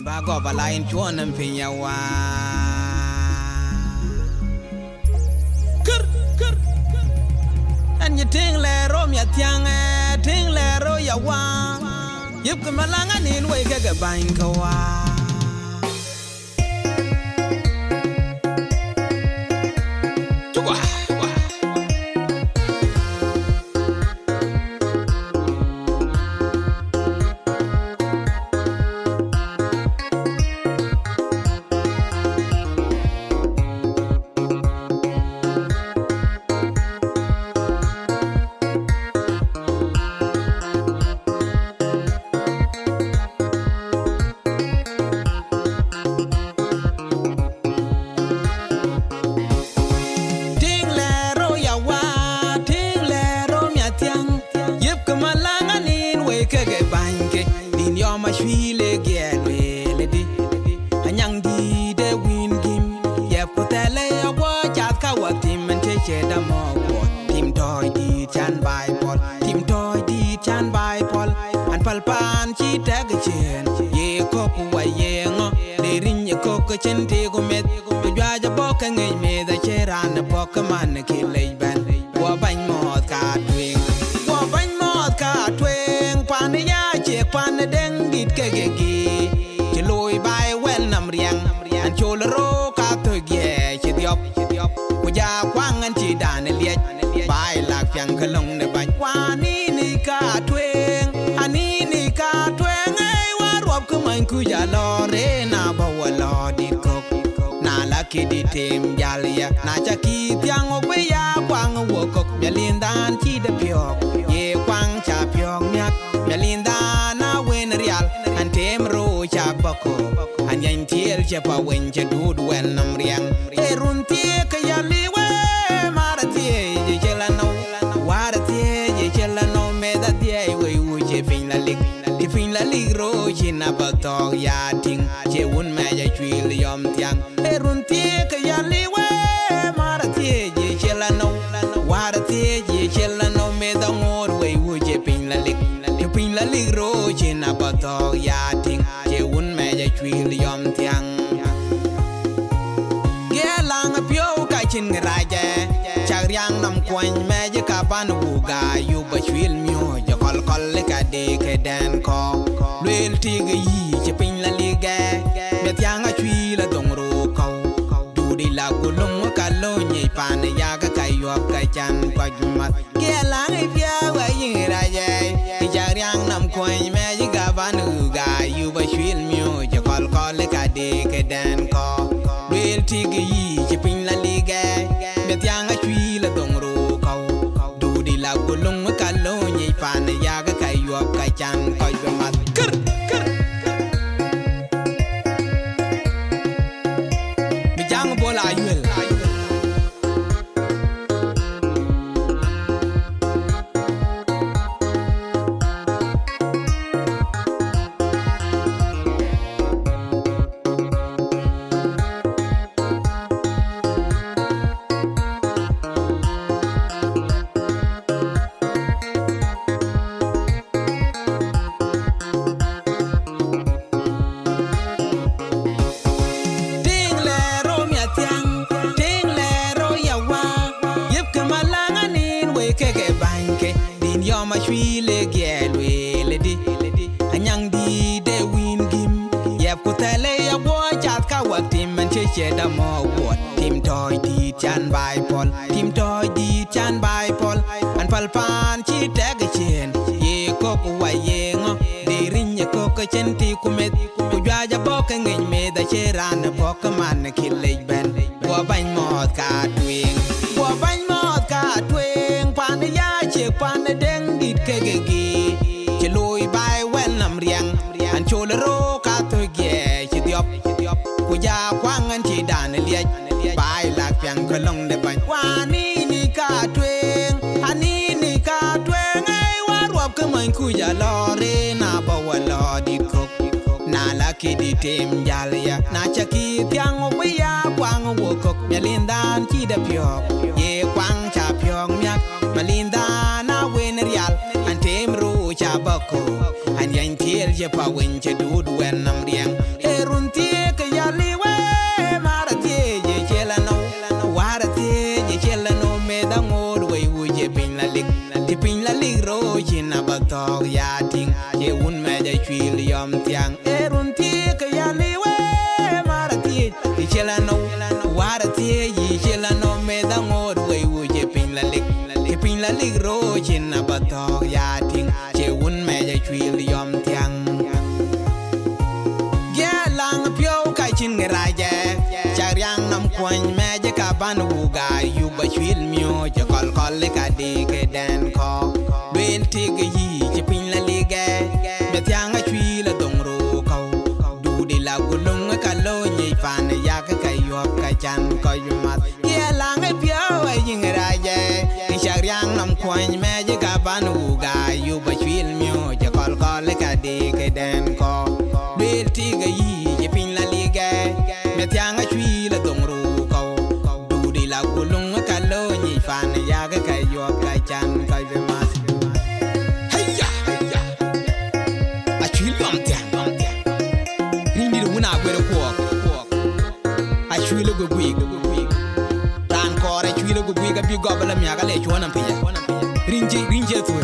ba go ba lain chuan em pin ya wa kır an ye ting le rom ya tiang ting le ro ya wa yip ke malanga nin we ke bain ka wa chen ti go met go jwa ja bo ka ngai me da che ran bo ka man ki le ban wa ban mo ka twing pan ya che pan deng dit ke ge gi che loy bai wel nam riang an chol ro ka to ge che diop ku ja kwang an chi dan le bai lak pyang ka long ne ban wa ni ka twing ani ni ka twing ai wa rob ku man ku ja lo re na ba wa lo ki di tem jalia na cha ki tiang o pe ya kwang wo kok belin dan chi de pyo ye kwang cha pyo myak belin dan na wen real an tem ro cha bako an yan tiel che pa wen che dud wen nam riang e run tie ka ya li we mara tie ye chela no wara tie ye chela no me da tie we u che fin la lig ro chi na ba to ya ting che un me ya chui li yom tiang e run tie ka ya li we mara tie ye chela no wara tie ye chela no me da ngor we u che fin la lig ro chi na ba to ya ting che un me ya chui li yom tiang ge lang pyo ka chin ra je chak riang nam kwan me je ka ban bu ga yu ba chui myo je kol le ka de ke den ko lel ti ge yi che fin la liga me tiang a chui la dong ro ko du di la ku lung ka lo ni pan ya ka kai yo ka chan pa jumat ge lang e pya wa yin ra je ti chak riang nam kwan me je ka ban bu ga yu ba chui myo je kol le ka de ke den ko lel ti ge yi che fin la liga me tiang a chui la dong ro ko du di la ku lung ka lo ni pan ya ka kai yo ka chan pa jumat bola ayuel ma chui le gelwe le di anyang di de win gim yep ko tele ya bo chat ka wa tim man che da mo wo tim toy di chan bai pol an pal pan chi te ga chen ye ko ko wa ye ngo di rin ye ko ko chen ti ku met ku jwa ja bo ka ngin me da che ran bo ka man ki le ben wo ban mo ka twing pan ya che pan deng dit ke ge gi che loy bai wen nam riang an chol ro ka to ge che diop ku ja kwang an chi dan le bai lak pyang ko long de ban wa ni ka tweng ani ni ka tweng ai wa rob ke man ku ja lo re na ba wa lo dit ko na la ki di tem jalia na cha ki tiang o we ya kwang wo kok me lin dan chi de pyo ye kwang cha pyo myak malinda na wen real an tem ro cha bako an yan tiel je pa wen che dud wen nam riang to ya ting ye un me ja chwil yom tiang erun ti ka ya liwe marati chela no warati yi chela no me da ngod we u je pin la lik ro chin na ba to ya ting che un me ja chwil yom tiang ge lang pyo ka chin ngaraje charyang nam kwan me je ka ban u ga yu ba chwil myo je kol le ka de ke den ko ben ti ge yi je pin la lige me tiang a chwil dong ro ko du de la gulung ka lo nyi fan ya ka yo ka chan ko yu mat ye lang pyo a yin raje charyang nam kwan me je ka ban u ga yu ba chwil myo je kol le ka de ke den ko ben ti ge yi je pin la lige me tiang a chwil dong ro ko du de la gulung ka lo nyi fan ya ka yo ka chan ko yu mat hayya a chwil yom tiang ringi ru na gwere ko a chwil go gwi ran ko re chwil go gwi ga bi go bala mi aga le chona pinya ringi tu